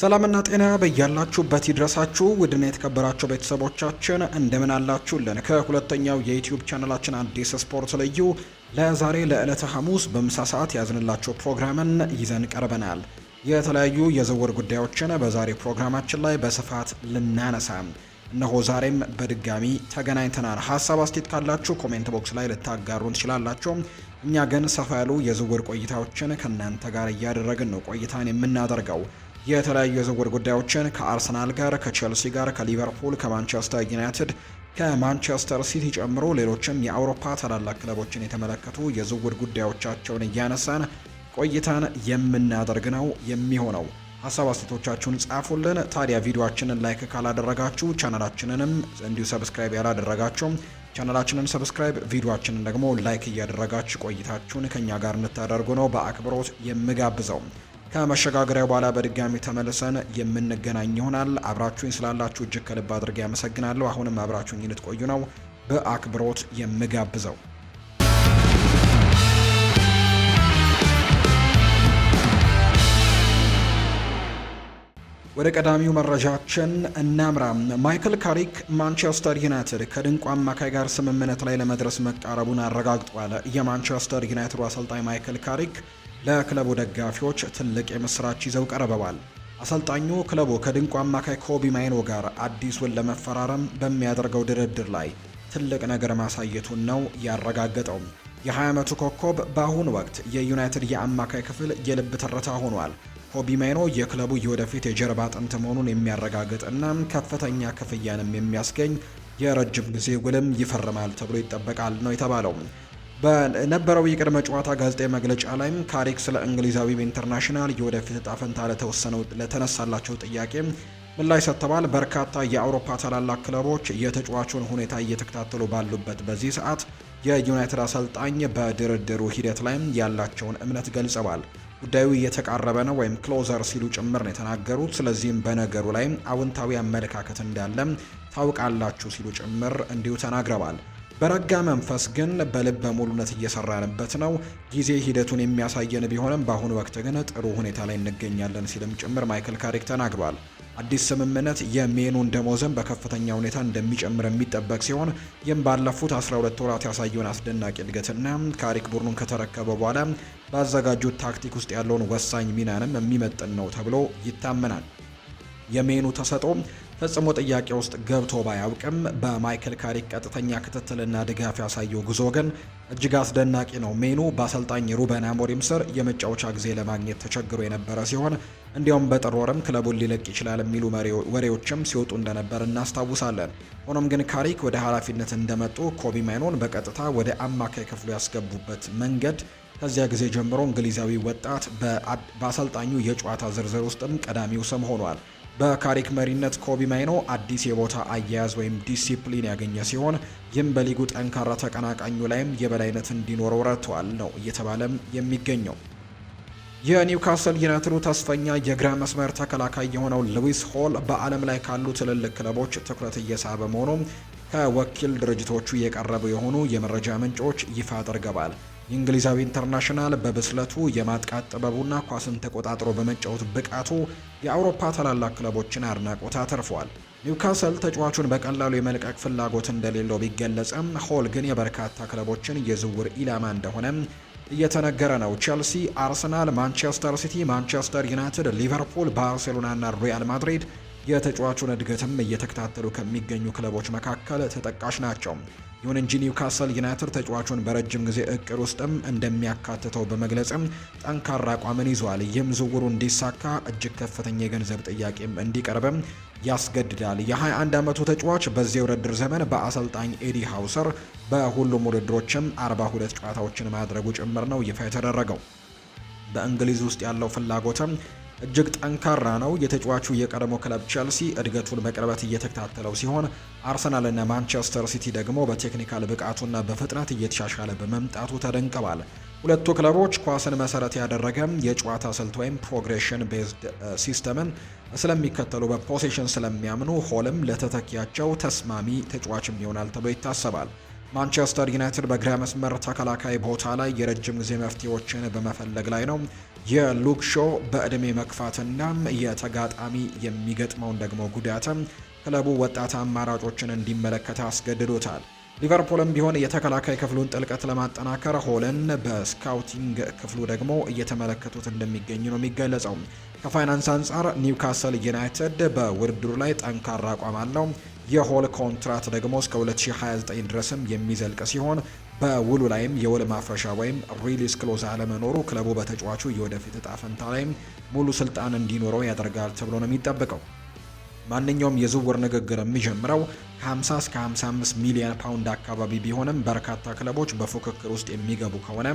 ሰላምና ጤና በያላችሁበት ይድረሳችሁ ውድና የተከበራችሁ ቤተሰቦቻችን እንደምን አላችሁልን? ከሁለተኛው የዩቲዩብ ቻናላችን አዲስ ስፖርት ልዩ ለዛሬ ለዕለተ ሐሙስ በምሳ ሰዓት ያዝንላችሁ ፕሮግራምን ይዘን ቀርበናል። የተለያዩ የዝውውር ጉዳዮችን በዛሬ ፕሮግራማችን ላይ በስፋት ልናነሳ እነሆ ዛሬም በድጋሚ ተገናኝተናል። ሀሳብ አስተያየት ካላችሁ ኮሜንት ቦክስ ላይ ልታጋሩን ትችላላችሁ። እኛ ግን ሰፋ ያሉ የዝውውር ቆይታዎችን ከእናንተ ጋር እያደረግን ነው ቆይታን የምናደርገው። የተለያዩ የዝውውር ጉዳዮችን ከአርሰናል ጋር፣ ከቼልሲ ጋር፣ ከሊቨርፑል፣ ከማንቸስተር ዩናይትድ፣ ከማንቸስተር ሲቲ ጨምሮ ሌሎችም የአውሮፓ ታላላቅ ክለቦችን የተመለከቱ የዝውውር ጉዳዮቻቸውን እያነሳን ቆይታን የምናደርግ ነው የሚሆነው። ሀሳብ አስተያየቶቻችሁን ጻፉልን። ታዲያ ቪዲዮአችንን ላይክ ካላደረጋችሁ ቻናላችንንም እንዲሁ ሰብስክራይብ ያላደረጋችሁ ቻናላችንን ሰብስክራይብ፣ ቪዲዮአችንን ደግሞ ላይክ እያደረጋችሁ ቆይታችሁን ከኛ ጋር እንድታደርጉ ነው በአክብሮት የምጋብዘው። ከመሸጋገሪያው በኋላ በድጋሚ ተመልሰን የምንገናኝ ይሆናል። አብራችሁኝ ስላላችሁ እጅግ ከልብ አድርጌ ያመሰግናለሁ። አሁንም አብራችሁኝ እንድትቆዩ ነው በአክብሮት የምጋብዘው። ወደ ቀዳሚው መረጃችን እናምራ። ማይክል ካሪክ ማንቸስተር ዩናይትድ ከድንቁ አማካይ ጋር ስምምነት ላይ ለመድረስ መቃረቡን አረጋግጧል። የማንቸስተር ዩናይትዱ አሰልጣኝ ማይክል ካሪክ ለክለቡ ደጋፊዎች ትልቅ የምስራች ይዘው ቀርበዋል። አሰልጣኙ ክለቡ ከድንቁ አማካይ ኮቢ ማይኖ ጋር አዲሱን ለመፈራረም በሚያደርገው ድርድር ላይ ትልቅ ነገር ማሳየቱን ነው ያረጋገጠው። የ20 ዓመቱ ኮከብ በአሁኑ ወቅት የዩናይትድ የአማካይ ክፍል የልብ ትርታ ሆኗል። ኮቢ ማይኖ የክለቡ የወደፊት የጀርባ አጥንት መሆኑን የሚያረጋግጥና ከፍተኛ ክፍያንም የሚያስገኝ የረጅም ጊዜ ውልም ይፈርማል ተብሎ ይጠበቃል ነው የተባለው። በነበረው የቅድመ ጨዋታ ጋዜጣዊ መግለጫ ላይም ካሪክ ስለ እንግሊዛዊ ኢንተርናሽናል የወደፊት እጣ ፈንታ ለተነሳላቸው ጥያቄ ምላሽ ሰጥተዋል። በርካታ የአውሮፓ ታላላቅ ክለቦች የተጫዋቹን ሁኔታ እየተከታተሉ ባሉበት በዚህ ሰዓት የዩናይትድ አሰልጣኝ በድርድሩ ሂደት ላይም ያላቸውን እምነት ገልጸዋል። ጉዳዩ እየተቃረበ ነው ወይም ክሎዘር ሲሉ ጭምር ነው የተናገሩት። ስለዚህም በነገሩ ላይ አዎንታዊ አመለካከት እንዳለም ታውቃላችሁ ሲሉ ጭምር እንዲሁ ተናግረዋል። በረጋ መንፈስ ግን በልበ ሙሉነት እየሰራንበት ነው። ጊዜ ሂደቱን የሚያሳየን ቢሆንም በአሁኑ ወቅት ግን ጥሩ ሁኔታ ላይ እንገኛለን ሲልም ጭምር ማይክል ካሪክ ተናግሯል። አዲስ ስምምነት የሜኑን ደሞዝን በከፍተኛ ሁኔታ እንደሚጨምር የሚጠበቅ ሲሆን ይህም ባለፉት 12 ወራት ያሳየውን አስደናቂ እድገትና ካሪክ ቡድኑን ከተረከበ በኋላ ባዘጋጁት ታክቲክ ውስጥ ያለውን ወሳኝ ሚናንም የሚመጥን ነው ተብሎ ይታመናል። የሜኑ ተሰጥኦ ፈጽሞ ጥያቄ ውስጥ ገብቶ ባያውቅም በማይክል ካሪክ ቀጥተኛ ክትትልና ድጋፍ ያሳየው ጉዞ ግን እጅግ አስደናቂ ነው። ሜኑ በአሰልጣኝ ሩበን አሞሪም ስር የመጫወቻ ጊዜ ለማግኘት ተቸግሮ የነበረ ሲሆን እንዲያውም በጥር ወርም ክለቡን ሊለቅ ይችላል የሚሉ ወሬዎችም ሲወጡ እንደነበር እናስታውሳለን። ሆኖም ግን ካሪክ ወደ ኃላፊነት እንደመጡ ኮቢ ማይኖን በቀጥታ ወደ አማካይ ክፍሉ ያስገቡበት መንገድ ከዚያ ጊዜ ጀምሮ እንግሊዛዊ ወጣት በአሰልጣኙ የጨዋታ ዝርዝር ውስጥም ቀዳሚው ስም ሆኗል። በካሪክ መሪነት ኮቢ ማይኖ አዲስ የቦታ አያያዝ ወይም ዲሲፕሊን ያገኘ ሲሆን ይህም በሊጉ ጠንካራ ተቀናቃኙ ላይም የበላይነት እንዲኖረው ረድቷል ነው እየተባለም የሚገኘው። የኒውካስል ዩናይትዱ ተስፈኛ የግራ መስመር ተከላካይ የሆነው ሉዊስ ሆል በዓለም ላይ ካሉ ትልልቅ ክለቦች ትኩረት እየሳበ መሆኑ ከወኪል ድርጅቶቹ የቀረቡ የሆኑ የመረጃ ምንጮች ይፋ አድርገዋል። የእንግሊዛዊ ኢንተርናሽናል በብስለቱ የማጥቃት ጥበቡና ኳስን ተቆጣጥሮ በመጫወት ብቃቱ የአውሮፓ ታላላቅ ክለቦችን አድናቆት አተርፏል። ኒውካስል ተጫዋቹን በቀላሉ የመልቀቅ ፍላጎት እንደሌለው ቢገለጽም ሆል ግን የበርካታ ክለቦችን የዝውውር ኢላማ እንደሆነ እየተነገረ ነው። ቼልሲ፣ አርሰናል፣ ማንቸስተር ሲቲ፣ ማንቸስተር ዩናይትድ፣ ሊቨርፑል፣ ባርሴሎና እና ሪያል ማድሪድ የተጫዋቹን እድገትም እየተከታተሉ ከሚገኙ ክለቦች መካከል ተጠቃሽ ናቸው። ይሁን እንጂ ኒውካስል ዩናይትድ ተጫዋቹን በረጅም ጊዜ እቅድ ውስጥም እንደሚያካትተው በመግለጽም ጠንካራ አቋምን ይዟል። ይህም ዝውውሩ እንዲሳካ እጅግ ከፍተኛ የገንዘብ ጥያቄም እንዲቀርብም ያስገድዳል። የ21 ዓመቱ ተጫዋች በዚህ የውድድር ዘመን በአሰልጣኝ ኤዲ ሃውሰር በሁሉም ውድድሮችም 42 ጨዋታዎችን ማድረጉ ጭምር ነው ይፋ የተደረገው። በእንግሊዝ ውስጥ ያለው ፍላጎትም እጅግ ጠንካራ ነው። የተጫዋቹ የቀድሞ ክለብ ቼልሲ እድገቱን በቅርበት እየተከታተለው ሲሆን አርሰናልና ማንቸስተር ሲቲ ደግሞ በቴክኒካል ብቃቱና በፍጥነት እየተሻሻለ በመምጣቱ ተደንቀዋል። ሁለቱ ክለቦች ኳስን መሰረት ያደረገ የጨዋታ ስልት ወይም ፕሮግሬሽን ቤዝድ ሲስተምን ስለሚከተሉ በፖሴሽን ስለሚያምኑ ሆልም ለተተኪያቸው ተስማሚ ተጫዋችም ይሆናል ተብሎ ይታሰባል። ማንቸስተር ዩናይትድ በግራ መስመር ተከላካይ ቦታ ላይ የረጅም ጊዜ መፍትሄዎችን በመፈለግ ላይ ነው። የሉክ ሾው በእድሜ መግፋትና የተጋጣሚ የሚገጥመውን ደግሞ ጉዳትም ክለቡ ወጣት አማራጮችን እንዲመለከት አስገድዶታል። ሊቨርፑልም ቢሆን የተከላካይ ክፍሉን ጥልቀት ለማጠናከር ሆለን በስካውቲንግ ክፍሉ ደግሞ እየተመለከቱት እንደሚገኙ ነው የሚገለጸው። ከፋይናንስ አንጻር ኒውካስል ዩናይትድ በውድድሩ ላይ ጠንካራ አቋም አለው። የሆል ኮንትራት ደግሞ እስከ 2029 ድረስም የሚዘልቅ ሲሆን በውሉ ላይም የውል ማፍረሻ ወይም ሪሊስ ክሎዝ አለመኖሩ ክለቡ በተጫዋቹ የወደፊት እጣ ፈንታ ላይም ሙሉ ስልጣን እንዲኖረው ያደርጋል ተብሎ ነው የሚጠበቀው። ማንኛውም የዝውውር ንግግር የሚጀምረው ከ50 እስከ 55 ሚሊዮን ፓውንድ አካባቢ ቢሆንም በርካታ ክለቦች በፉክክር ውስጥ የሚገቡ ከሆነ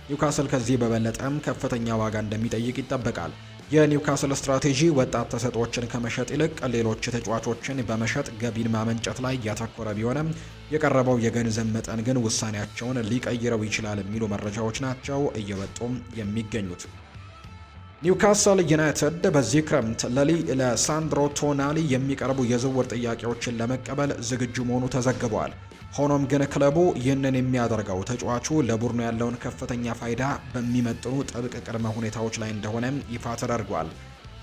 ኒውካስል ከዚህ በበለጠም ከፍተኛ ዋጋ እንደሚጠይቅ ይጠበቃል። የኒውካስል ስትራቴጂ ወጣት ተሰጥኦችን ከመሸጥ ይልቅ ሌሎች ተጫዋቾችን በመሸጥ ገቢን ማመንጨት ላይ ያተኮረ ቢሆንም የቀረበው የገንዘብ መጠን ግን ውሳኔያቸውን ሊቀይረው ይችላል የሚሉ መረጃዎች ናቸው እየወጡም የሚገኙት። ኒውካስል ዩናይትድ በዚህ ክረምት ለሳንድሮ ቶናሊ የሚቀርቡ የዝውውር ጥያቄዎችን ለመቀበል ዝግጁ መሆኑ ተዘግቧል። ሆኖም ግን ክለቡ ይህንን የሚያደርገው ተጫዋቹ ለቡድኑ ያለውን ከፍተኛ ፋይዳ በሚመጥኑ ጥብቅ ቅድመ ሁኔታዎች ላይ እንደሆነ ይፋ ተደርጓል።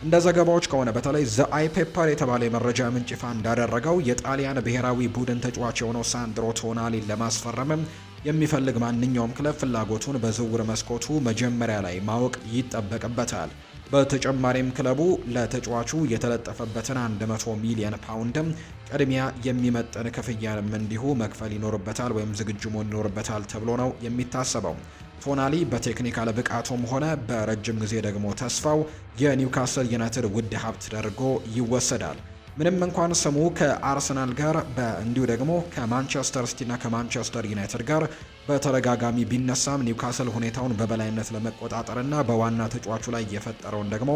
እንደ ዘገባዎች ከሆነ በተለይ ዘ አይ ፔፐር የተባለ የመረጃ ምንጭ ይፋ እንዳደረገው የጣሊያን ብሔራዊ ቡድን ተጫዋች የሆነው ሳንድሮ ቶናሊን ለማስፈረምም የሚፈልግ ማንኛውም ክለብ ፍላጎቱን በዝውውር መስኮቱ መጀመሪያ ላይ ማወቅ ይጠበቅበታል። በተጨማሪም ክለቡ ለተጫዋቹ የተለጠፈበትን 100 ሚሊዮን ፓውንድም ቅድሚያ የሚመጥን ክፍያንም እንዲሁ መክፈል ይኖርበታል ወይም ዝግጁ መሆን ይኖርበታል ተብሎ ነው የሚታሰበው። ቶናሊ በቴክኒካል ብቃቱም ሆነ በረጅም ጊዜ ደግሞ ተስፋው የኒውካስል ዩናይትድ ውድ ሀብት ተደርጎ ይወሰዳል። ምንም እንኳን ስሙ ከአርሰናል ጋር እንዲሁ ደግሞ ከማንቸስተር ሲቲና ከማንቸስተር ዩናይትድ ጋር በተደጋጋሚ ቢነሳም ኒውካስል ሁኔታውን በበላይነት ለመቆጣጠርና በዋና ተጫዋቹ ላይ የፈጠረውን ደግሞ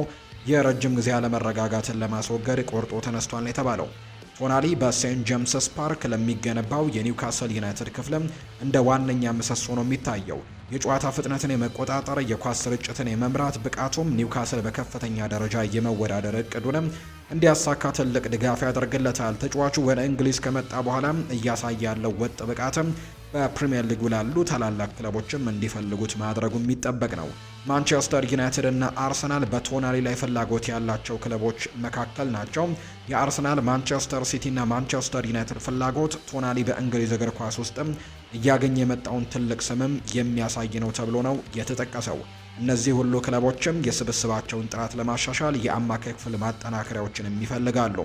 የረጅም ጊዜ አለመረጋጋትን ለማስወገድ ቆርጦ ተነስቷል ነው የተባለው። ቶናሊ በሴንት ጄምስስ ፓርክ ለሚገነባው የኒውካስል ዩናይትድ ክፍልም እንደ ዋነኛ ምሰሶ ነው የሚታየው። የጨዋታ ፍጥነትን የመቆጣጠር የኳስ ስርጭትን የመምራት ብቃቱም ኒውካስል በከፍተኛ ደረጃ የመወዳደር እቅዱንም እንዲያሳካ ትልቅ ድጋፍ ያደርግለታል። ተጫዋቹ ወደ እንግሊዝ ከመጣ በኋላ እያሳየ ያለው ወጥ ብቃትም በፕሪሚየር ሊጉ ላሉ ታላላቅ ክለቦችም እንዲፈልጉት ማድረጉ የሚጠበቅ ነው። ማንቸስተር ዩናይትድ እና አርሰናል በቶናሊ ላይ ፍላጎት ያላቸው ክለቦች መካከል ናቸው። የአርሰናል፣ ማንቸስተር ሲቲ እና ማንቸስተር ዩናይትድ ፍላጎት ቶናሊ በእንግሊዝ እግር ኳስ ውስጥም እያገኘ የመጣውን ትልቅ ስምም የሚያሳይ ነው ተብሎ ነው የተጠቀሰው። እነዚህ ሁሉ ክለቦችም የስብስባቸውን ጥራት ለማሻሻል የአማካይ ክፍል ማጠናከሪያዎችን ይፈልጋሉ።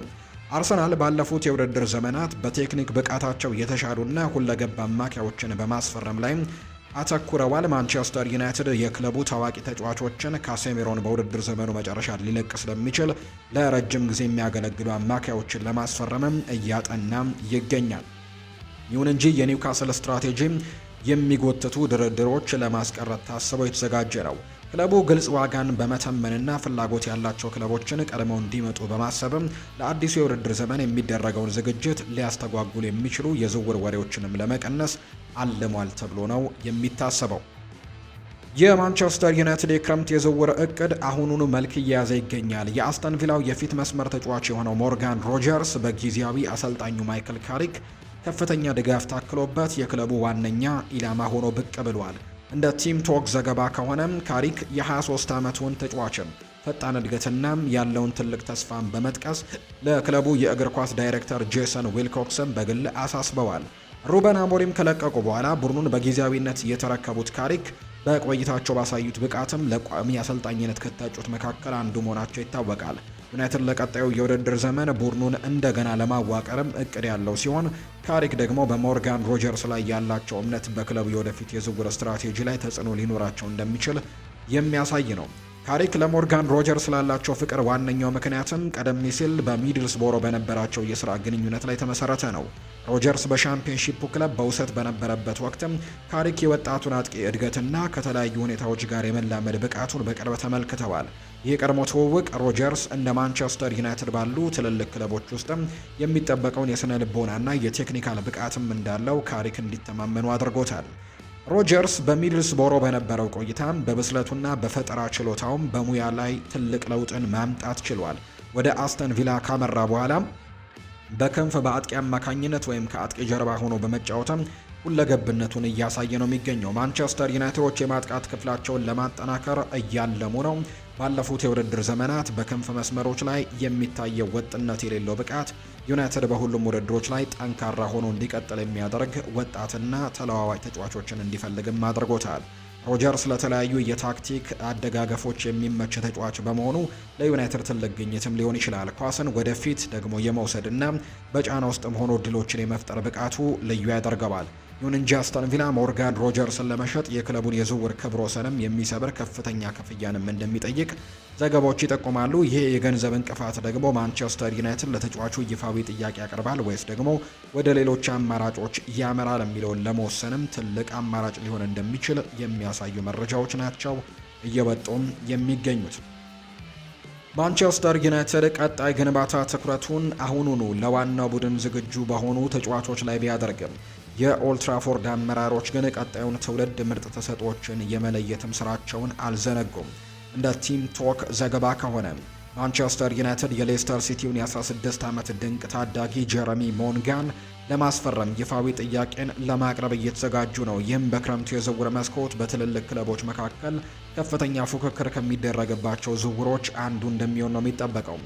አርሰናል ባለፉት የውድድር ዘመናት በቴክኒክ ብቃታቸው የተሻሉና ሁለገብ አማካዮችን በማስፈረም ላይ አተኩረዋል። ማንቸስተር ዩናይትድ የክለቡ ታዋቂ ተጫዋቾችን ካሴሚሮን በውድድር ዘመኑ መጨረሻ ሊለቅ ስለሚችል ለረጅም ጊዜ የሚያገለግሉ አማካዮችን ለማስፈረምም እያጠና ይገኛል። ይሁን እንጂ የኒውካስል ስትራቴጂ የሚጎትቱ ድርድሮች ለማስቀረት ታስበው የተዘጋጀ ነው። ክለቡ ግልጽ ዋጋን በመተመንና ፍላጎት ያላቸው ክለቦችን ቀድመው እንዲመጡ በማሰብም ለአዲሱ የውድድር ዘመን የሚደረገውን ዝግጅት ሊያስተጓጉሉ የሚችሉ የዝውውር ወሬዎችንም ለመቀነስ አልሟል ተብሎ ነው የሚታሰበው። የማንቸስተር ዩናይትድ የክረምት የዝውውር እቅድ አሁኑኑ መልክ እየያዘ ይገኛል። የአስተን ቪላው የፊት መስመር ተጫዋች የሆነው ሞርጋን ሮጀርስ በጊዜያዊ አሰልጣኙ ማይክል ካሪክ ከፍተኛ ድጋፍ ታክሎበት የክለቡ ዋነኛ ኢላማ ሆኖ ብቅ ብሏል። እንደ ቲም ቶክ ዘገባ ከሆነም ካሪክ የ23 ዓመቱን ተጫዋችም ፈጣን እድገትና ያለውን ትልቅ ተስፋን በመጥቀስ ለክለቡ የእግር ኳስ ዳይሬክተር ጄሰን ዊልኮክስን በግል አሳስበዋል። ሩበን አሞሪም ከለቀቁ በኋላ ቡድኑን በጊዜያዊነት የተረከቡት ካሪክ በቆይታቸው ባሳዩት ብቃትም ለቋሚ አሰልጣኝነት ከታጩት መካከል አንዱ መሆናቸው ይታወቃል። ዩናይትድ ለቀጣዩ የውድድር ዘመን ቡድኑን እንደገና ለማዋቀርም እቅድ ያለው ሲሆን ካሪክ ደግሞ በሞርጋን ሮጀርስ ላይ ያላቸው እምነት በክለቡ የወደፊት የዝውውር ስትራቴጂ ላይ ተጽዕኖ ሊኖራቸው እንደሚችል የሚያሳይ ነው። ካሪክ ለሞርጋን ሮጀርስ ላላቸው ፍቅር ዋነኛው ምክንያትም ቀደም ሲል በሚድልስቦሮ በነበራቸው የስራ ግንኙነት ላይ ተመሰረተ ነው። ሮጀርስ በሻምፒዮንሺፑ ክለብ በውሰት በነበረበት ወቅትም ካሪክ የወጣቱን አጥቂ እድገትና ከተለያዩ ሁኔታዎች ጋር የመላመድ ብቃቱን በቅርብ ተመልክተዋል። ይህ ቀድሞ ትውውቅ ሮጀርስ እንደ ማንቸስተር ዩናይትድ ባሉ ትልልቅ ክለቦች ውስጥም የሚጠበቀውን የስነ ልቦናና የቴክኒካል ብቃትም እንዳለው ካሪክ እንዲተማመኑ አድርጎታል። ሮጀርስ በሚድልስቦሮ በነበረው ቆይታም በብስለቱና በፈጠራ ችሎታውም በሙያ ላይ ትልቅ ለውጥን ማምጣት ችሏል። ወደ አስተን ቪላ ካመራ በኋላ በክንፍ በአጥቂ አማካኝነት ወይም ከአጥቂ ጀርባ ሆኖ በመጫወትም ሁለገብነቱን እያሳየ ነው የሚገኘው። ማንቸስተር ዩናይትዶች የማጥቃት ክፍላቸውን ለማጠናከር እያለሙ ነው። ባለፉት የውድድር ዘመናት በክንፍ መስመሮች ላይ የሚታየው ወጥነት የሌለው ብቃት ዩናይትድ በሁሉም ውድድሮች ላይ ጠንካራ ሆኖ እንዲቀጥል የሚያደርግ ወጣትና ተለዋዋጭ ተጫዋቾችን እንዲፈልግም አድርጎታል። ሮጀርስ ለተለያዩ የታክቲክ አደጋገፎች የሚመች ተጫዋች በመሆኑ ለዩናይትድ ትልቅ ግኝትም ሊሆን ይችላል። ኳስን ወደፊት ደግሞ የመውሰድና በጫና ውስጥም ሆኖ ድሎችን የመፍጠር ብቃቱ ልዩ ያደርገዋል። ይሁን እንጂ አስተን ቪላ ሞርጋን ሮጀርስን ለመሸጥ የክለቡን የዝውውር ክብረ ወሰንም የሚሰብር ከፍተኛ ክፍያንም እንደሚጠይቅ ዘገባዎች ይጠቁማሉ። ይሄ የገንዘብ እንቅፋት ደግሞ ማንቸስተር ዩናይትድ ለተጫዋቹ ይፋዊ ጥያቄ ያቀርባል ወይስ ደግሞ ወደ ሌሎች አማራጮች ያመራል የሚለውን ለመወሰንም ትልቅ አማራጭ ሊሆን እንደሚችል የሚያሳዩ መረጃዎች ናቸው እየወጡም የሚገኙት። ማንቸስተር ዩናይትድ ቀጣይ ግንባታ ትኩረቱን አሁኑኑ ለዋናው ቡድን ዝግጁ በሆኑ ተጫዋቾች ላይ ቢያደርግም የኦልትራፎርድ አመራሮች ግን ቀጣዩን ትውልድ ምርጥ ተሰጥኦችን የመለየትም ስራቸውን አልዘነጉም። እንደ ቲም ቶክ ዘገባ ከሆነ ማንቸስተር ዩናይትድ የሌስተር ሲቲውን የ16 ዓመት ድንቅ ታዳጊ ጀረሚ ሞንጋን ለማስፈረም ይፋዊ ጥያቄን ለማቅረብ እየተዘጋጁ ነው። ይህም በክረምቱ የዝውውር መስኮት በትልልቅ ክለቦች መካከል ከፍተኛ ፉክክር ከሚደረግባቸው ዝውውሮች አንዱ እንደሚሆን ነው የሚጠበቀው።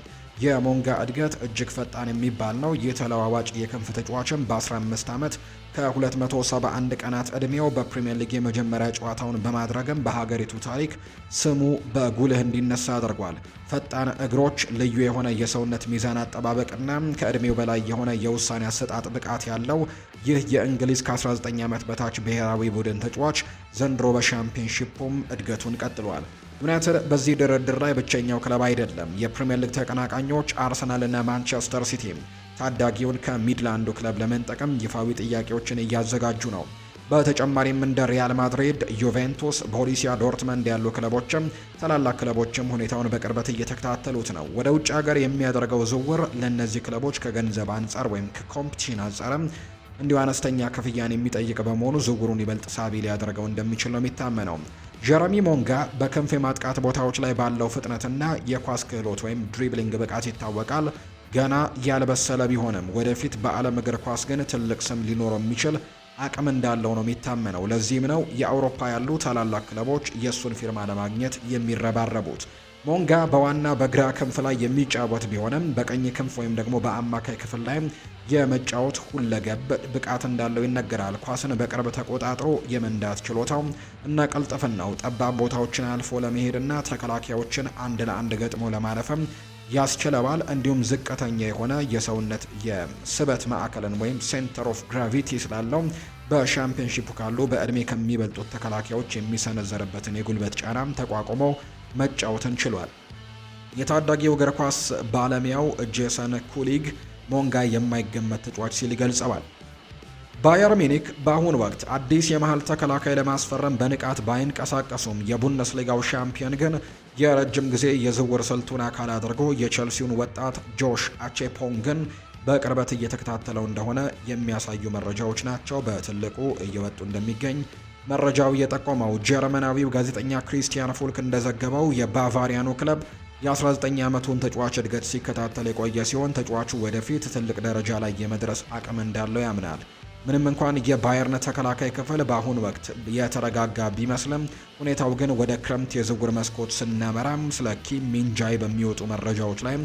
የሞንጋ እድገት እጅግ ፈጣን የሚባል ነው። ይህ ተለዋዋጭ የክንፍ ተጫዋችም በ15 ዓመት ከ271 ቀናት ዕድሜው በፕሪምየር ሊግ የመጀመሪያ ጨዋታውን በማድረግም በሀገሪቱ ታሪክ ስሙ በጉልህ እንዲነሳ አድርጓል። ፈጣን እግሮች፣ ልዩ የሆነ የሰውነት ሚዛን አጠባበቅና ከዕድሜው በላይ የሆነ የውሳኔ አሰጣጥ ብቃት ያለው ይህ የእንግሊዝ ከ19 ዓመት በታች ብሔራዊ ቡድን ተጫዋች ዘንድሮ በሻምፒዮንሺፑም እድገቱን ቀጥሏል። ዩናይትድ በዚህ ድርድር ላይ ብቸኛው ክለብ አይደለም። የፕሪምየር ሊግ ተቀናቃኞች አርሰናል እና ማንቸስተር ሲቲ ታዳጊውን ከሚድላንዱ ክለብ ለመንጠቅም ይፋዊ ጥያቄዎችን እያዘጋጁ ነው። በተጨማሪም እንደ ሪያል ማድሪድ፣ ዩቬንቱስ፣ ቦሩሲያ ዶርትመንድ ያሉ ክለቦችም ታላላቅ ክለቦችም ሁኔታውን በቅርበት እየተከታተሉት ነው። ወደ ውጭ ሀገር የሚያደርገው ዝውውር ለእነዚህ ክለቦች ከገንዘብ አንጻር ወይም ከኮምፒቲሽን አንጻርም እንዲሁ አነስተኛ ክፍያን የሚጠይቅ በመሆኑ ዝውውሩን ይበልጥ ሳቢ ሊያደርገው እንደሚችል ነው የሚታመነው። ጀረሚ ሞንጋ በክንፍ የማጥቃት ቦታዎች ላይ ባለው ፍጥነትና የኳስ ክህሎት ወይም ድሪብሊንግ ብቃት ይታወቃል። ገና ያልበሰለ ቢሆንም ወደፊት በዓለም እግር ኳስ ግን ትልቅ ስም ሊኖረው የሚችል አቅም እንዳለው ነው የሚታመነው። ለዚህም ነው የአውሮፓ ያሉ ታላላቅ ክለቦች የእሱን ፊርማ ለማግኘት የሚረባረቡት። ሞንጋ በዋና በግራ ክንፍ ላይ የሚጫወት ቢሆንም በቀኝ ክንፍ ወይም ደግሞ በአማካይ ክፍል ላይ የመጫወት ሁለገብ ብቃት እንዳለው ይነገራል። ኳስን በቅርብ ተቆጣጥሮ የመንዳት ችሎታው እና ቅልጥፍናው ጠባብ ቦታዎችን አልፎ ለመሄድና ተከላካዮችን አንድ ለአንድ ገጥሞ ለማለፍም ያስችለዋል። እንዲሁም ዝቅተኛ የሆነ የሰውነት የስበት ማዕከልን ወይም ሴንተር ኦፍ ግራቪቲ ስላለው በሻምፒዮንሺፑ ካሉ በእድሜ ከሚበልጡት ተከላካዮች የሚሰነዘርበትን የጉልበት ጫናም ተቋቁሞ መጫወትን ችሏል። የታዳጊው እግር ኳስ ባለሙያው ጄሰን ኩሊግ ሞንጋ የማይገመት ተጫዋች ሲል ይገልጸዋል። ባየር ሚኒክ በአሁኑ ወቅት አዲስ የመሃል ተከላካይ ለማስፈረም በንቃት ባይንቀሳቀሱም የቡንደስሊጋው ሻምፒዮን ግን የረጅም ጊዜ የዝውውር ስልቱን አካል አድርጎ የቼልሲውን ወጣት ጆሽ አቼፖንግን በቅርበት እየተከታተለው እንደሆነ የሚያሳዩ መረጃዎች ናቸው በትልቁ እየወጡ እንደሚገኝ መረጃው የጠቆመው። ጀርመናዊው ጋዜጠኛ ክሪስቲያን ፉልክ እንደዘገበው የባቫሪያኑ ክለብ የ19 ዓመቱን ተጫዋች እድገት ሲከታተል የቆየ ሲሆን ተጫዋቹ ወደፊት ትልቅ ደረጃ ላይ የመድረስ አቅም እንዳለው ያምናል። ምንም እንኳን የባየርን ተከላካይ ክፍል በአሁኑ ወቅት የተረጋጋ ቢመስልም ሁኔታው ግን ወደ ክረምት የዝውውር መስኮት ስናመራም ስለ ኪም ሚንጃይ በሚወጡ መረጃዎች ላይ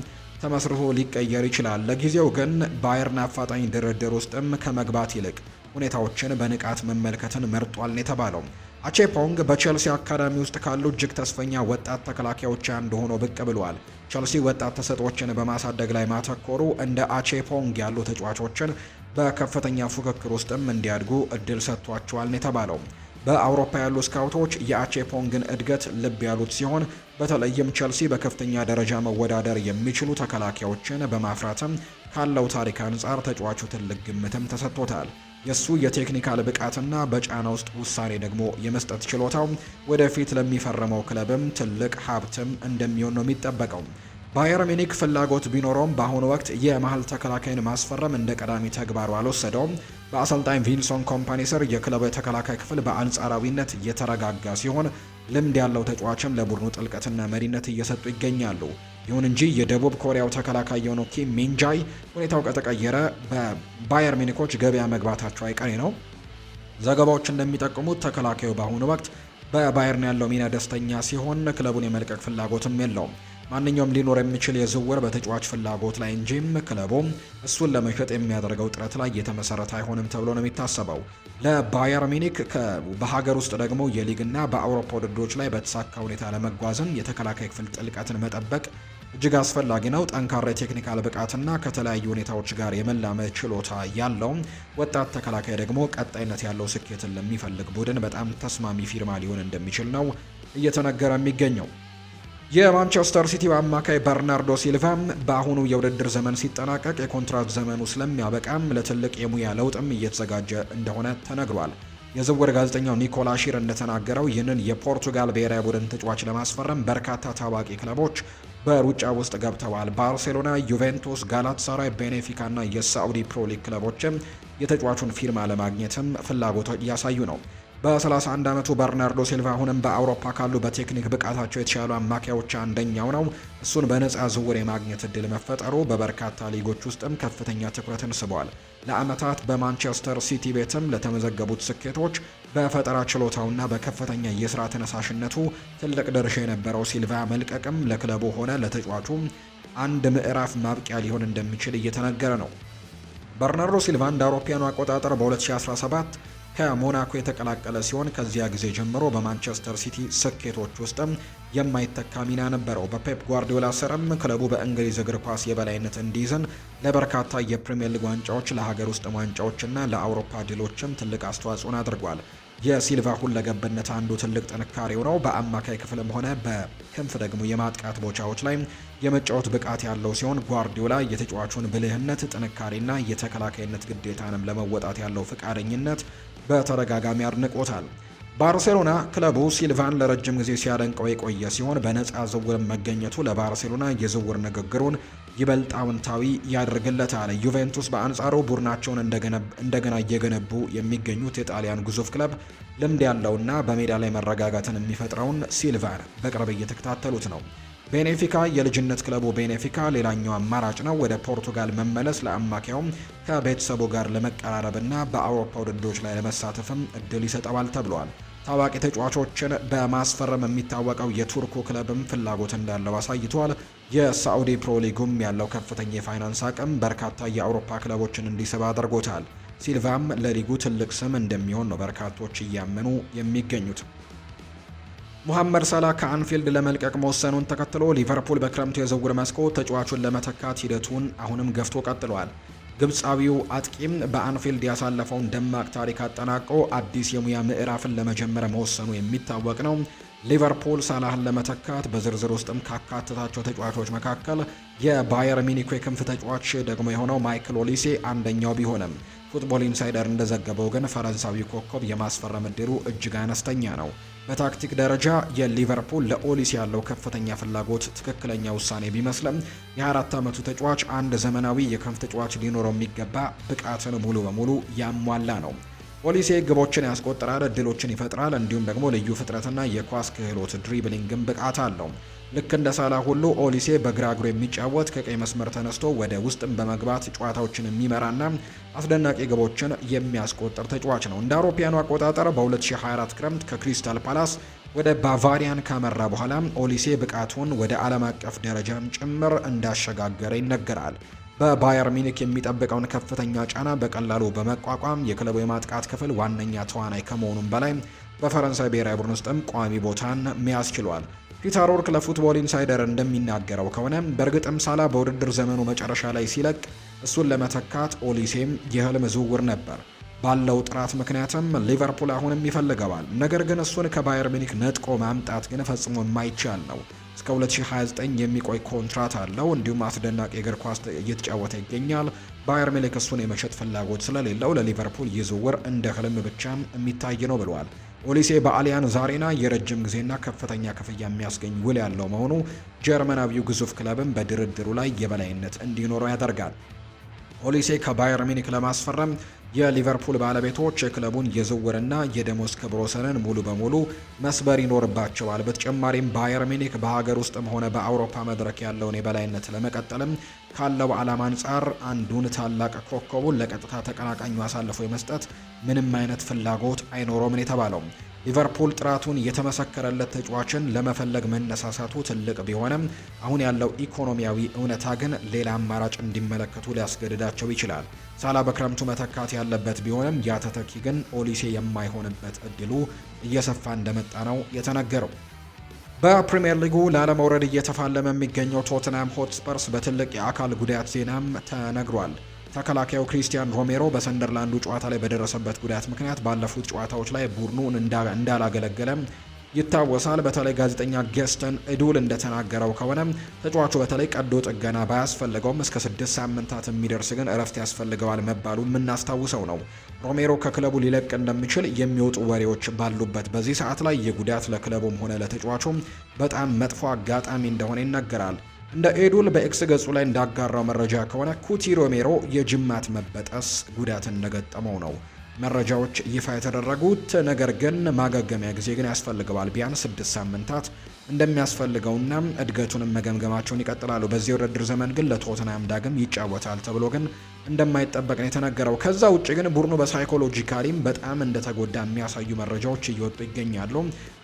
ተመስርቶ ሊቀየር ይችላል። ለጊዜው ግን ባየርን አፋጣኝ ድርድር ውስጥም ከመግባት ይልቅ ሁኔታዎችን በንቃት መመልከትን መርጧል ነው የተባለው። አቼፖንግ በቼልሲ አካዳሚ ውስጥ ካሉ እጅግ ተስፈኛ ወጣት ተከላካዮች አንዱ ሆኖ ብቅ ብሏል። ቼልሲ ወጣት ተሰጥኦችን በማሳደግ ላይ ማተኮሩ እንደ አቼፖንግ ያሉ ተጫዋቾችን በከፍተኛ ፉክክር ውስጥም እንዲያድጉ እድል ሰጥቷቸዋል ነው የተባለው። በአውሮፓ ያሉ ስካውቶች የአቼፖንግን እድገት ልብ ያሉት ሲሆን በተለይም ቼልሲ በከፍተኛ ደረጃ መወዳደር የሚችሉ ተከላካዮችን በማፍራትም ካለው ታሪክ አንጻር ተጫዋቹ ትልቅ ግምትም ተሰጥቶታል። የሱ የቴክኒካል ብቃትና በጫና ውስጥ ውሳኔ ደግሞ የመስጠት ችሎታው ወደፊት ለሚፈርመው ክለብም ትልቅ ሀብትም እንደሚሆን ነው የሚጠበቀው። ባየር ሚኒክ ፍላጎት ቢኖረውም በአሁኑ ወቅት የመሀል ተከላካይን ማስፈረም እንደ ቀዳሚ ተግባሩ አልወሰደውም። በአሰልጣኝ ቪንሶን ኮምፓኒ ስር የክለቡ የተከላካይ ክፍል በአንጻራዊነት የተረጋጋ ሲሆን ልምድ ያለው ተጫዋችም ለቡድኑ ጥልቀትና መሪነት እየሰጡ ይገኛሉ። ይሁን እንጂ የደቡብ ኮሪያው ተከላካይ የሆነው ኪም ሚንጃይ ሁኔታው ከተቀየረ በባየር ሚኒኮች ገበያ መግባታቸው አይቀሬ ነው። ዘገባዎች እንደሚጠቁሙት ተከላካዩ በአሁኑ ወቅት በባየርን ያለው ሚና ደስተኛ ሲሆን ክለቡን የመልቀቅ ፍላጎትም የለውም። ማንኛውም ሊኖር የሚችል የዝውውር በተጫዋች ፍላጎት ላይ እንጂም ክለቡ እሱን ለመሸጥ የሚያደርገው ጥረት ላይ የተመሰረተ አይሆንም ተብሎ ነው የሚታሰበው። ለባየር ሚኒክ በሀገር ውስጥ ደግሞ የሊግና በአውሮፓ ውድድሮች ላይ በተሳካ ሁኔታ ለመጓዝም የተከላካይ ክፍል ጥልቀትን መጠበቅ እጅግ አስፈላጊ ነው። ጠንካራ የቴክኒካል ብቃትና ከተለያዩ ሁኔታዎች ጋር የመላመድ ችሎታ ያለው ወጣት ተከላካይ ደግሞ ቀጣይነት ያለው ስኬትን ለሚፈልግ ቡድን በጣም ተስማሚ ፊርማ ሊሆን እንደሚችል ነው እየተነገረ የሚገኘው። የማንቸስተር ሲቲ አማካይ በርናርዶ ሲልቫ በአሁኑ የውድድር ዘመን ሲጠናቀቅ የኮንትራት ዘመኑ ስለሚያበቃም ለትልቅ የሙያ ለውጥም እየተዘጋጀ እንደሆነ ተነግሯል። የዝውውር ጋዜጠኛው ኒኮላ ሺር እንደተናገረው ይህንን የፖርቱጋል ብሔራዊ ቡድን ተጫዋች ለማስፈረም በርካታ ታዋቂ ክለቦች በሩጫ ውስጥ ገብተዋል። ባርሴሎና፣ ዩቬንቱስ፣ ጋላታሳራይ፣ ቤኔፊካ እና የሳዑዲ ፕሮ ሊግ ክለቦችም የተጫዋቹን ፊርማ ለማግኘትም ፍላጎት እያሳዩ ነው። በ31 ዓመቱ በርናርዶ ሲልቫ አሁንም በአውሮፓ ካሉ በቴክኒክ ብቃታቸው የተሻሉ አማካዮች አንደኛው ነው። እሱን በነፃ ዝውውር የማግኘት እድል መፈጠሩ በበርካታ ሊጎች ውስጥም ከፍተኛ ትኩረትን ስቧል። ለዓመታት በማንቸስተር ሲቲ ቤትም ለተመዘገቡት ስኬቶች በፈጠራ ችሎታውና በከፍተኛ የስራ ተነሳሽነቱ ትልቅ ድርሻ የነበረው ሲልቫ መልቀቅም ለክለቡ ሆነ ለተጫዋቹ አንድ ምዕራፍ ማብቂያ ሊሆን እንደሚችል እየተነገረ ነው። በርናርዶ ሲልቫ እንደ አውሮፓውያኑ አቆጣጠር በ2017 ከሞናኮ የተቀላቀለ ሲሆን ከዚያ ጊዜ ጀምሮ በማንቸስተር ሲቲ ስኬቶች ውስጥም የማይተካ ሚና ነበረው። በፔፕ ጓርዲዮላ ስርም ክለቡ በእንግሊዝ እግር ኳስ የበላይነት እንዲይዝን ለበርካታ የፕሪሚየር ሊግ ዋንጫዎች፣ ለሀገር ውስጥ ዋንጫዎችና ለአውሮፓ ድሎችም ትልቅ አስተዋጽኦን አድርጓል። የሲልቫ ሁለገብነት አንዱ ትልቅ ጥንካሬው ነው። በአማካይ ክፍልም ሆነ በክንፍ ደግሞ የማጥቃት ቦታዎች ላይ የመጫወት ብቃት ያለው ሲሆን ጓርዲዮላ የተጫዋቹን ብልህነት፣ ጥንካሬና የተከላካይነት ግዴታንም ለመወጣት ያለው ፍቃደኝነት በተደጋጋሚ አድንቆታል። ባርሴሎና ክለቡ ሲልቫን ለረጅም ጊዜ ሲያደንቀው የቆየ ሲሆን በነፃ ዝውውር መገኘቱ ለባርሴሎና የዝውውር ንግግሩን ይበልጥ አዎንታዊ ያደርግለታል። ዩቬንቱስ በአንጻሩ ቡድናቸውን እንደገና እየገነቡ የሚገኙት የጣሊያን ግዙፍ ክለብ ልምድ ያለውና በሜዳ ላይ መረጋጋትን የሚፈጥረውን ሲልቫን በቅርብ እየተከታተሉት ነው። ቤኔፊካ የልጅነት ክለቡ ቤኔፊካ ሌላኛው አማራጭ ነው። ወደ ፖርቱጋል መመለስ ለአማካዩም ከቤተሰቡ ጋር ለመቀራረብና በአውሮፓ ውድድሮች ላይ ለመሳተፍም እድል ይሰጠዋል ተብሏል። ታዋቂ ተጫዋቾችን በማስፈረም የሚታወቀው የቱርኩ ክለብም ፍላጎት እንዳለው አሳይቷል። የሳዑዲ ፕሮ ሊጉም ያለው ከፍተኛ የፋይናንስ አቅም በርካታ የአውሮፓ ክለቦችን እንዲስብ አድርጎታል። ሲልቫም ለሊጉ ትልቅ ስም እንደሚሆን ነው በርካቶች እያመኑ የሚገኙት። ሙሐመድ ሳላ ከአንፊልድ ለመልቀቅ መወሰኑን ተከትሎ ሊቨርፑል በክረምቱ የዝውውር መስኮት ተጫዋቹን ለመተካት ሂደቱን አሁንም ገፍቶ ቀጥሏል። ግብፃዊው አጥቂም በአንፊልድ ያሳለፈውን ደማቅ ታሪክ አጠናቆ አዲስ የሙያ ምዕራፍን ለመጀመር መወሰኑ የሚታወቅ ነው። ሊቨርፑል ሳላህን ለመተካት በዝርዝር ውስጥም ካካተታቸው ተጫዋቾች መካከል የባየር ሚኒክ የክንፍ ተጫዋች ደግሞ የሆነው ማይክል ኦሊሴ አንደኛው ቢሆንም ፉትቦል ኢንሳይደር እንደዘገበው ግን ፈረንሳዊ ኮከብ የማስፈረም እድሉ እጅግ አነስተኛ ነው። በታክቲክ ደረጃ የሊቨርፑል ለኦሊሴ ያለው ከፍተኛ ፍላጎት ትክክለኛ ውሳኔ ቢመስልም የ24 ዓመቱ ተጫዋች አንድ ዘመናዊ የክንፍ ተጫዋች ሊኖረው የሚገባ ብቃትን ሙሉ በሙሉ ያሟላ ነው። ኦሊሴ ግቦችን ያስቆጥራል፣ እድሎችን ይፈጥራል፣ እንዲሁም ደግሞ ልዩ ፍጥረትና የኳስ ክህሎት ድሪብሊንግም ብቃት አለው። ልክ እንደ ሳላ ሁሉ ኦሊሴ በግራ እግሩ የሚጫወት ከቀይ መስመር ተነስቶ ወደ ውስጥም በመግባት ጨዋታዎችን የሚመራና አስደናቂ ግቦችን የሚያስቆጥር ተጫዋች ነው። እንደ አውሮፓውያኑ አቆጣጠር በ2024 ክረምት ከክሪስታል ፓላስ ወደ ባቫሪያን ካመራ በኋላ ኦሊሴ ብቃቱን ወደ ዓለም አቀፍ ደረጃም ጭምር እንዳሸጋገረ ይነገራል። በባየር ሚኒክ የሚጠብቀውን ከፍተኛ ጫና በቀላሉ በመቋቋም የክለቡ የማጥቃት ክፍል ዋነኛ ተዋናይ ከመሆኑም በላይ በፈረንሳይ ብሔራዊ ቡድን ውስጥም ቋሚ ቦታን መያዝ ችሏል። ፒተር ኦርክ ለፉትቦል ኢንሳይደር እንደሚናገረው ከሆነ በእርግጥም ሳላ በውድድር ዘመኑ መጨረሻ ላይ ሲለቅ እሱን ለመተካት ኦሊሴም የህልም ዝውውር ነበር። ባለው ጥራት ምክንያትም ሊቨርፑል አሁንም ይፈልገዋል። ነገር ግን እሱን ከባየር ሚኒክ ነጥቆ ማምጣት ግን ፈጽሞ የማይቻል ነው። እስከ 2029 የሚቆይ ኮንትራት አለው። እንዲሁም አስደናቂ እግር ኳስ እየተጫወተ ይገኛል። ባየር ሚኒክ እሱን የመሸጥ ፍላጎት ስለሌለው ለሊቨርፑል ይህ ዝውውር እንደ ህልም ብቻ የሚታይ ነው ብለዋል። ኦሊሴ በአሊያንዝ አሬና የረጅም ጊዜና ከፍተኛ ክፍያ የሚያስገኝ ውል ያለው መሆኑ ጀርመናዊው ግዙፍ ክለብም በድርድሩ ላይ የበላይነት እንዲኖረው ያደርጋል። ኦሊሴ ከባየር ሚኒክ ለማስፈረም የሊቨርፑል ባለቤቶች የክለቡን የዝውውርና የደሞዝ ክብረ ወሰንን ሙሉ በሙሉ መስበር ይኖርባቸዋል። በተጨማሪም ባየር ሚኒክ በሀገር ውስጥም ሆነ በአውሮፓ መድረክ ያለውን የበላይነት ለመቀጠልም ካለው ዓላማ አንጻር አንዱን ታላቅ ኮከቡን ለቀጥታ ተቀናቃኙ አሳልፎ የመስጠት ምንም አይነት ፍላጎት አይኖረውም የተባለው ሊቨርፑል ጥራቱን የተመሰከረለት ተጫዋችን ለመፈለግ መነሳሳቱ ትልቅ ቢሆንም አሁን ያለው ኢኮኖሚያዊ እውነታ ግን ሌላ አማራጭ እንዲመለከቱ ሊያስገድዳቸው ይችላል። ሳላ በክረምቱ መተካት ያለበት ቢሆንም ያ ተተኪ ግን ኦሊሴ የማይሆንበት እድሉ እየሰፋ እንደመጣ ነው የተነገረው። በፕሪሚየር ሊጉ ላለመውረድ እየተፋለመ የሚገኘው ቶተንሃም ሆትስፐርስ በትልቅ የአካል ጉዳት ዜናም ተነግሯል። ተከላካዩ ክሪስቲያን ሮሜሮ በሰንደርላንዱ ጨዋታ ላይ በደረሰበት ጉዳት ምክንያት ባለፉት ጨዋታዎች ላይ ቡድኑን እንዳላገለገለ ይታወሳል። በተለይ ጋዜጠኛ ጌስተን ኤዱል እንደተናገረው ከሆነ ተጫዋቹ በተለይ ቀዶ ጥገና ባያስፈልገውም እስከ 6 ሳምንታት የሚደርስ ግን እረፍት ያስፈልገዋል መባሉን የምናስታውሰው ነው። ሮሜሮ ከክለቡ ሊለቅ እንደሚችል የሚወጡ ወሬዎች ባሉበት በዚህ ሰዓት ላይ የጉዳት ለክለቡም ሆነ ለተጫዋቹም በጣም መጥፎ አጋጣሚ እንደሆነ ይነገራል። እንደ ኤዱል በኤክስ ገጹ ላይ እንዳጋራው መረጃ ከሆነ ኩቲ ሮሜሮ የጅማት መበጠስ ጉዳት እንደገጠመው ነው መረጃዎች ይፋ የተደረጉት። ነገር ግን ማገገሚያ ጊዜ ግን ያስፈልገዋል። ቢያንስ 6 ሳምንታት እንደሚያስፈልገውና እድገቱንም መገምገማቸውን ይቀጥላሉ። በዚህ የውድድር ዘመን ግን ለቶተንሃም ዳግም ይጫወታል ተብሎ ግን እንደማይጠበቅ ነው የተነገረው። ከዛ ውጭ ግን ቡድኑ በሳይኮሎጂካሊም በጣም እንደተጎዳ የሚያሳዩ መረጃዎች እየወጡ ይገኛሉ።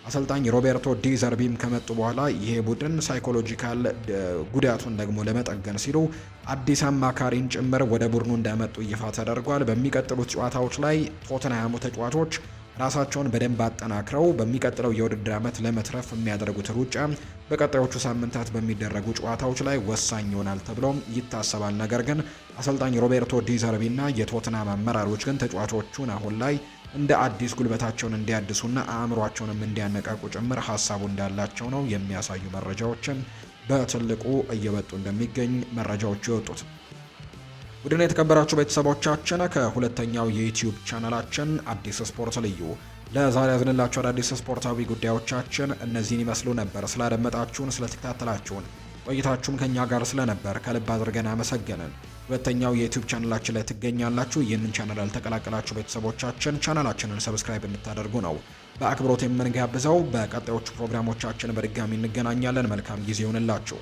አሰልጣኝ ሮቤርቶ ዲ ዘርቢም ከመጡ በኋላ ይሄ ቡድን ሳይኮሎጂካል ጉዳቱን ደግሞ ለመጠገን ሲሉ አዲስ አማካሪን ጭምር ወደ ቡድኑ እንዳመጡ ይፋ ተደርጓል። በሚቀጥሉት ጨዋታዎች ላይ ቶተንሃሙ ተጫዋቾች ራሳቸውን በደንብ አጠናክረው በሚቀጥለው የውድድር ዓመት ለመትረፍ የሚያደርጉት ሩጫ በቀጣዮቹ ሳምንታት በሚደረጉ ጨዋታዎች ላይ ወሳኝ ይሆናል ተብሎ ይታሰባል። ነገር ግን አሰልጣኝ ሮቤርቶ ዲ ዘርቢና የቶተንሃም አመራሮች ግን ተጫዋቾቹን አሁን ላይ እንደ አዲስ ጉልበታቸውን እንዲያድሱና አእምሯቸውንም እንዲያነቃቁ ጭምር ሀሳቡ እንዳላቸው ነው የሚያሳዩ መረጃዎችን በትልቁ እየወጡ እንደሚገኝ መረጃዎቹ የወጡት። ቡድን የተከበራችሁ ቤተሰቦቻችን ከሁለተኛው የዩቲዩብ ቻናላችን አዲስ ስፖርት ልዩ ለዛሬ ያዝንላችሁ አዳዲስ ስፖርታዊ ጉዳዮቻችን እነዚህን ይመስሉ ነበር። ስላደመጣችሁን፣ ስለተከታተላችሁን ቆይታችሁም ከኛ ጋር ስለነበር ከልብ አድርገን አመሰገንን። ሁለተኛው የዩቲዩብ ቻናላችን ላይ ትገኛላችሁ። ይህንን ቻናል ያልተቀላቀላችሁ ቤተሰቦቻችን ቻናላችንን ሰብስክራይብ እንድታደርጉ ነው በአክብሮት የምንጋብዘው። በቀጣዮቹ ፕሮግራሞቻችን በድጋሚ እንገናኛለን። መልካም ጊዜ ይሁንላችሁ።